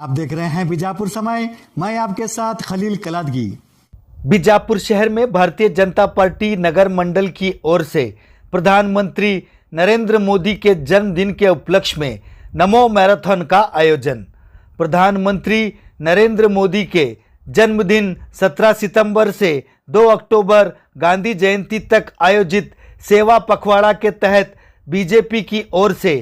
आप देख रहे हैं बीजापुर समय। मैं आपके साथ खलील कलादगी। बीजापुर शहर में भारतीय जनता पार्टी नगर मंडल की ओर से प्रधानमंत्री नरेंद्र मोदी के जन्मदिन के उपलक्ष्य में नमो मैराथन का आयोजन। प्रधानमंत्री नरेंद्र मोदी के जन्मदिन 17 सितंबर से 2 अक्टूबर गांधी जयंती तक आयोजित सेवा पखवाड़ा के तहत बीजेपी की ओर से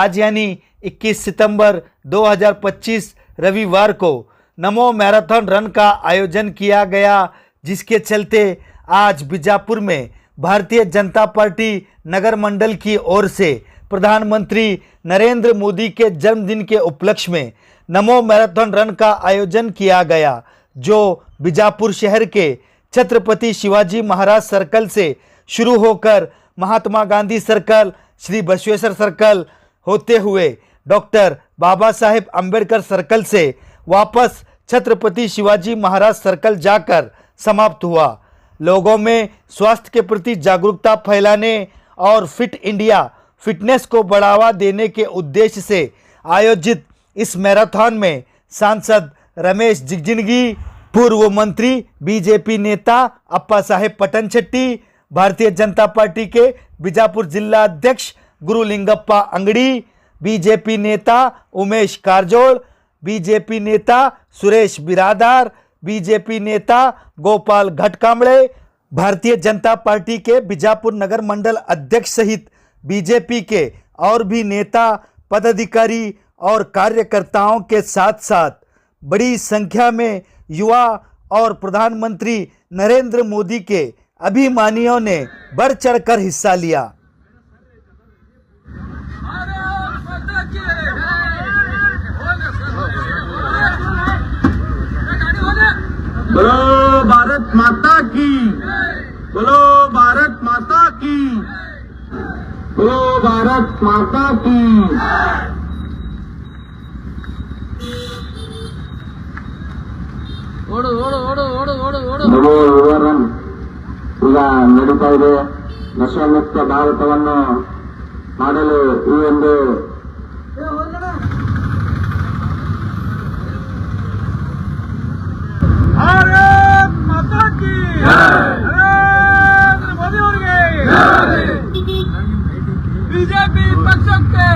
आज यानी 21 सितंबर 2025 रविवार को नमो मैराथन रन का आयोजन किया गया, जिसके चलते आज बीजापुर में भारतीय जनता पार्टी नगर मंडल की ओर से प्रधानमंत्री नरेंद्र मोदी के जन्मदिन के उपलक्ष्य में नमो मैराथन रन का आयोजन किया गया, जो बीजापुर शहर के छत्रपति शिवाजी महाराज सर्कल से शुरू होकर महात्मा गांधी सर्कल, श्री बसवेश्वर सर्कल होते हुए डॉक्टर बाबा साहेब अंबेडकर सर्कल से वापस छत्रपति शिवाजी महाराज सर्कल जाकर समाप्त हुआ। लोगों में स्वास्थ्य के प्रति जागरूकता फैलाने और फिट इंडिया फिटनेस को बढ़ावा देने के उद्देश्य से आयोजित इस मैराथन में सांसद रमेश जिगजिणगी, पूर्व मंत्री बीजेपी नेता अप्पा साहेब पटनचट्टी, भारतीय जनता पार्टी के बीजापुर जिला अध्यक्ष गुरुलिंगप्पा अंगड़ी, बीजेपी नेता उमेश कारजोड़, बीजेपी नेता सुरेश बिरादार, बीजेपी नेता गोपाल घटकामड़े, भारतीय जनता पार्टी के बीजापुर नगर मंडल अध्यक्ष सहित बीजेपी के और भी नेता, पदाधिकारी और कार्यकर्ताओं के साथ साथ बड़ी संख्या में युवा और प्रधानमंत्री नरेंद्र मोदी के अभिमानियों ने बढ़ चढ़कर हिस्सा लिया। बोलो भारत माता की, बोलो भारत माता की, बोलो भारत माता की। ನಮೋ ವಿವರನ್ ಈಗ ನಡೀತಾ ಇದೆ. ನಶಾಮುಕ್ತ ಭಾರತವನ್ನು ಮಾಡಲು ಈ ಒಂದು ಭಾರತ್ ಮಾತಾ ಕಿ ನರೇಂದ್ರ ಮೋದಿ ಅವರಿಗೆ ಬಿಜೆಪಿ ಪಕ್ಷಕ್ಕೆ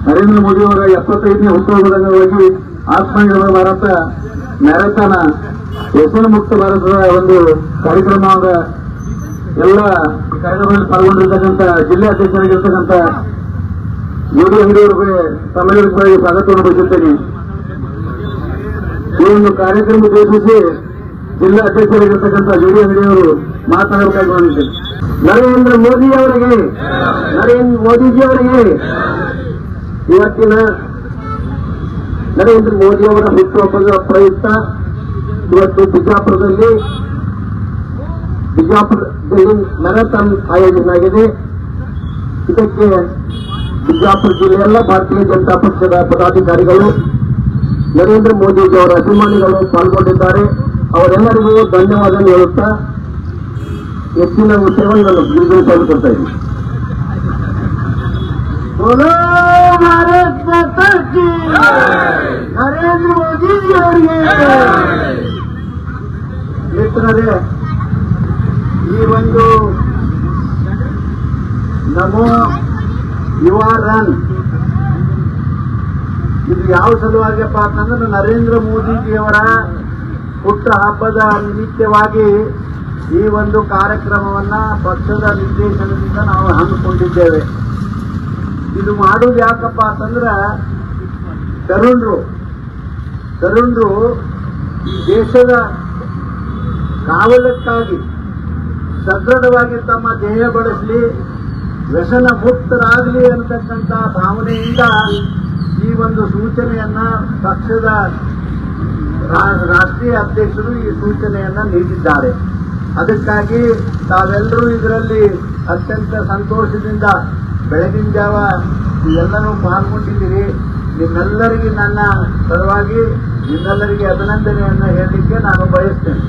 ನರೇಂದ್ರ ಮೋದಿ ಅವರ 75ನೇ ಹುಟ್ಟುಹಬ್ಬದ ಅಂಗವಾಗಿ ಆತ್ಮನಿರ್ಭರ ಭಾರತ ಮ್ಯಾರಥಾನ್ ವ್ಯಸನ ಮುಕ್ತ ಭಾರತದ ಒಂದು ಕಾರ್ಯಕ್ರಮವಾದ ಎಲ್ಲ ಕಾರ್ಯಕ್ರಮದಲ್ಲಿ ಪಾಲ್ಗೊಂಡಿರ್ತಕ್ಕಂಥ ಜಿಲ್ಲೆ ಅಧ್ಯಕ್ಷರಾಗಿರ್ತಕ್ಕಂಥ ಯುಡಿ ಅಂಗಡಿಯವರಿಗೆ ತಮ್ಮೆಲ್ಲರಿಗಾಗಿ ಸ್ವಾಗತವನ್ನು ಬಯಸುತ್ತೇನೆ. ಈ ಒಂದು ಕಾರ್ಯಕ್ರಮ ಉದ್ದೇಶಿಸಿ ಜಿಲ್ಲಾ ಅಧ್ಯಕ್ಷರಾಗಿರ್ತಕ್ಕಂಥ ಯುಡಿ ಅಂಗಡಿಯವರು ಮಾತನಾಡಬೇಕಾಗಿ ಬಂದಿದ್ದೇನೆ. ನರೇಂದ್ರ ಮೋದಿ ಅವರಿಗೆ, ನರೇಂದ್ರ ಮೋದಿಜಿ ಅವರಿಗೆ ಇವತ್ತಿನ ನರೇಂದ್ರ ಮೋದಿ ಅವರ ಹುಟ್ಟುಹಬ್ಬದ ಪ್ರಯುಕ್ತ ಇವತ್ತು ಬಿಜಾಪುರದಲ್ಲಿ ಮ್ಯಾರಥಾನ್ ಆಯೋಜನೆ ಆಗಿದೆ. ಇದಕ್ಕೆ ಬಿಜಾಪುರ ಜಿಲ್ಲೆಯಲ್ಲ ಭಾರತೀಯ ಜನತಾ ಪಕ್ಷದ ಪದಾಧಿಕಾರಿಗಳು, ನರೇಂದ್ರ ಮೋದಿಜಿ ಅವರ ಅಭಿಮಾನಿಗಳು ಪಾಲ್ಗೊಂಡಿದ್ದಾರೆ. ಅವರೆಲ್ಲರಿಗೂ ಧನ್ಯವಾದ ಹೇಳುತ್ತಾ ಹೆಚ್ಚಿನ ವಿಷಯವನ್ನು ನಾನು ತಿಳಿದುಕೊಳ್ತಾ ಇದ್ದೀನಿ. बोलो भारत माता की, नरेंद्र मोदी जी ಅವರಿಗೆ ಮಿತ್ರರೇ, ಈ ಒಂದು ನಮೋ ಯುವ ರನ್ ಇದು ಯಾವ ಸಲುವಾಗಿಯಪ್ಪ ಅಂತಂದ್ರೆ ನರೇಂದ್ರ ಮೋದಿಜಿಯವರ ಹುಟ್ಟ ಹಬ್ಬದ ನಿಮಿತ್ತವಾಗಿ ಈ ಒಂದು ಕಾರ್ಯಕ್ರಮವನ್ನ ಪಕ್ಷದ ನಿರ್ದೇಶನದಿಂದ ನಾವು ಹಮ್ಮಿಕೊಂಡಿದ್ದೇವೆ. ಇದು ಮಾಡುವುದು ಯಾಕಪ್ಪ ಅಂತಂದ್ರ ತರುಣರು ಈ ದೇಶದ ಕಾವಲಕ್ಕಾಗಿ ಸದೃಢವಾಗಿ ತಮ್ಮ ದೇಹ ಬಳಸಲಿ, ವ್ಯಸನ ಮುಕ್ತರಾಗಲಿ ಅಂತಕ್ಕಂಥ ಭಾವನೆಯಿಂದ ಈ ಒಂದು ಸೂಚನೆಯನ್ನ ಪಕ್ಷದ ರಾಷ್ಟ್ರೀಯ ಅಧ್ಯಕ್ಷರು ಈ ಸೂಚನೆಯನ್ನ ನೀಡಿದ್ದಾರೆ. ಅದಕ್ಕಾಗಿ ತಾವೆಲ್ಲರೂ ಇದರಲ್ಲಿ ಅತ್ಯಂತ ಸಂತೋಷದಿಂದ ಬೆಳಗಿನ ಜಾವ ಎಲ್ಲರೂ ಪಾಲ್ಗೊಂಡಿದ್ದೀರಿ. ನಿಮ್ಮೆಲ್ಲರಿಗೆ ನನ್ನ ಪರವಾಗಿ ನಿಮ್ಮೆಲ್ಲರಿಗೆ ಅಭಿನಂದನೆಯನ್ನು ಹೇಳಲಿಕ್ಕೆ ನಾನು ಬಯಸ್ತೇನೆ.